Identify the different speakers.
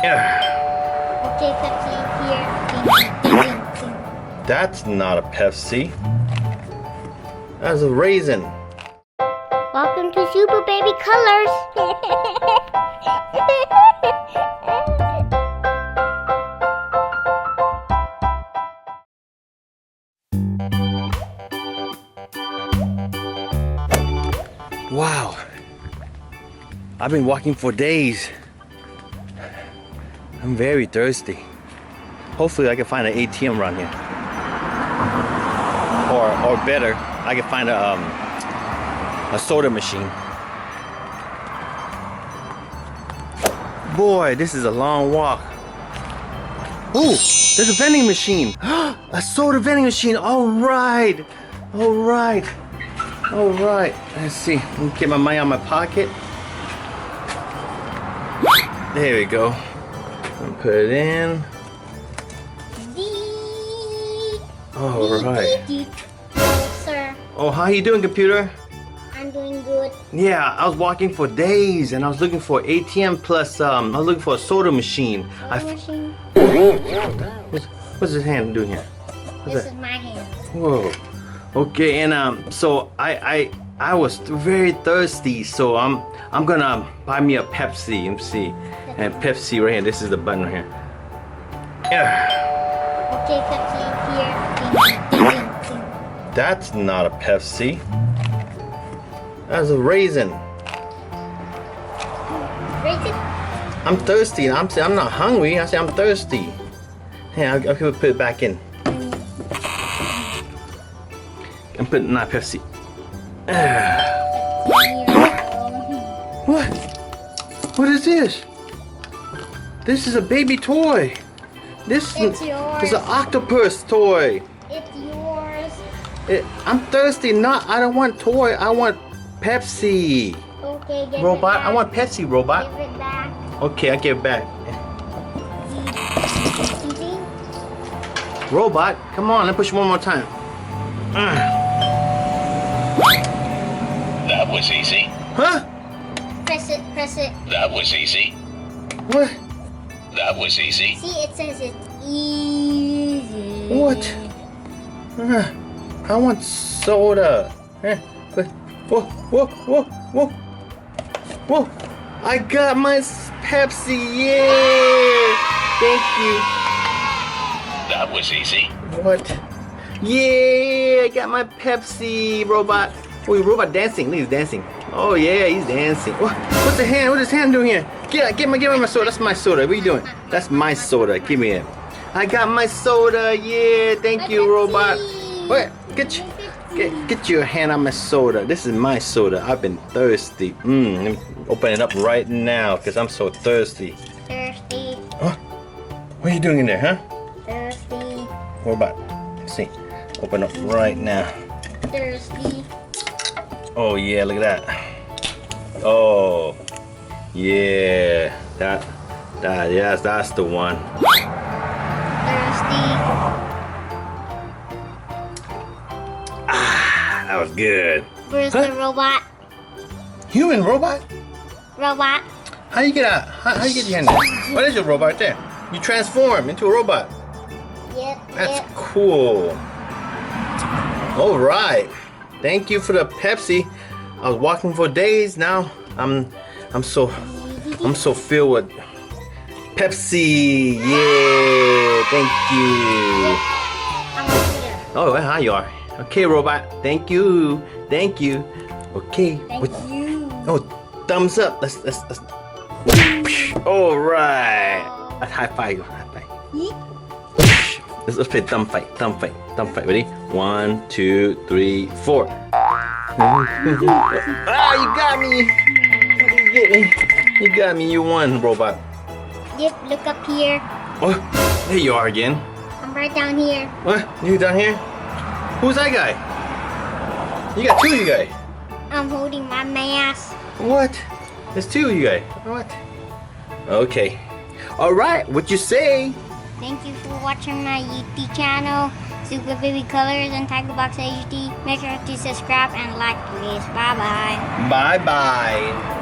Speaker 1: Okay, Pepsi here. Ding, ding, ding.
Speaker 2: That's not a Pepsi. That's a Raisin.
Speaker 1: Welcome to Super Baby Colors.
Speaker 2: Wow. I've been walking for days. I'm very thirsty. Hopefully I can find an ATM around here. Or better, I can find a soda machine. Boy, this is a long walk. Ooh, there's a vending machine. A soda vending machine. All right. All right. All right. Let's see. Let me get my money out of my pocket. There we go. Put it in. All right.
Speaker 1: Hello, sir.
Speaker 2: Oh, how you doing, computer?
Speaker 1: I'm doing good.
Speaker 2: Yeah, I was walking for days and I was looking for ATM plus I was looking for a soda machine.
Speaker 1: Machine.
Speaker 2: What's his hand doing here?
Speaker 1: This is my hand.
Speaker 2: Whoa. Okay, and so I was very thirsty, so I'm gonna buy me a Pepsi. Let me see. And Pepsi right here. This is the button right here.
Speaker 1: Okay, Pepsi here. Ding, ding, ding, ding.
Speaker 2: That's not a Pepsi. That's a Raisin.
Speaker 1: Raisin?
Speaker 2: I'm thirsty. I'm not hungry. I say I'm thirsty. Hey, I'll put it back in. I'm putting not Pepsi. What? What is this? This is a baby toy. This
Speaker 1: It's yours.
Speaker 2: is an octopus toy.
Speaker 1: It's yours.
Speaker 2: I'm thirsty. I don't want toy. I want Pepsi.
Speaker 1: Okay, give
Speaker 2: Robot.
Speaker 1: it back.
Speaker 2: I want Pepsi, robot.
Speaker 1: Give it back.
Speaker 2: Okay, I give it back.
Speaker 1: Easy.
Speaker 2: Robot, come on. Let's push one more time.
Speaker 3: That was easy.
Speaker 2: Huh?
Speaker 1: Press it, press it.
Speaker 3: That was easy.
Speaker 2: What?
Speaker 3: That was easy.
Speaker 1: See, it says it's easy.
Speaker 2: What? I want soda. Whoa, whoa, whoa, whoa. Whoa. I got my Pepsi. Yeah. Thank you.
Speaker 3: That was easy.
Speaker 2: What? Yeah, I got my Pepsi, robot. Oh, robot dancing. Look, he's dancing. Oh yeah, he's dancing. What's the hand? What's his hand doing here? Give me my soda. That's my soda. What are you doing? That's my soda. Give me it. I got my soda. Yeah, thank you, robot. What? Get your hand on my soda. This is my soda. I've been thirsty. Let me open it up right now because I'm so thirsty.
Speaker 1: Thirsty.
Speaker 2: Huh? What are you doing in there, huh?
Speaker 1: Thirsty.
Speaker 2: Robot. Let's see. Open up right now.
Speaker 1: Thirsty.
Speaker 2: Oh yeah, look at that. Oh yeah, yes, that's the one.
Speaker 1: Thirsty.
Speaker 2: That was good.
Speaker 1: Where's the robot?
Speaker 2: Human robot?
Speaker 1: Robot.
Speaker 2: How you get out? How you get your hand there? What is your robot right there? You transform into a robot.
Speaker 1: Yep.
Speaker 2: That's
Speaker 1: Yep.
Speaker 2: cool. All right. Thank you for the Pepsi. I was walking for days now. I'm so filled with Pepsi. Yeah, thank you.
Speaker 1: I'm over here.
Speaker 2: Oh, well, how you are? Okay, robot. Thank you. Thank you. Okay.
Speaker 1: Thank you.
Speaker 2: Oh, thumbs up. Let's. All right. A high five. High five. Let's play thumb fight. Thumb fight. Thumb fight. Ready? 1, 2, 3, 4. Ah, you got me. You get me. You got me. You won, robot.
Speaker 1: Yep, look up here.
Speaker 2: Oh, there you are again.
Speaker 1: I'm right down here.
Speaker 2: What? You down here? Who's that guy? You got two of you guys.
Speaker 1: I'm holding my mask.
Speaker 2: What? There's two of you guys. What? Okay. All right. What you say?
Speaker 1: Thank you for watching my YouTube channel, Super Baby Colors and Tiger Box HD. Make sure to subscribe and like, please. Bye bye.
Speaker 2: Bye bye.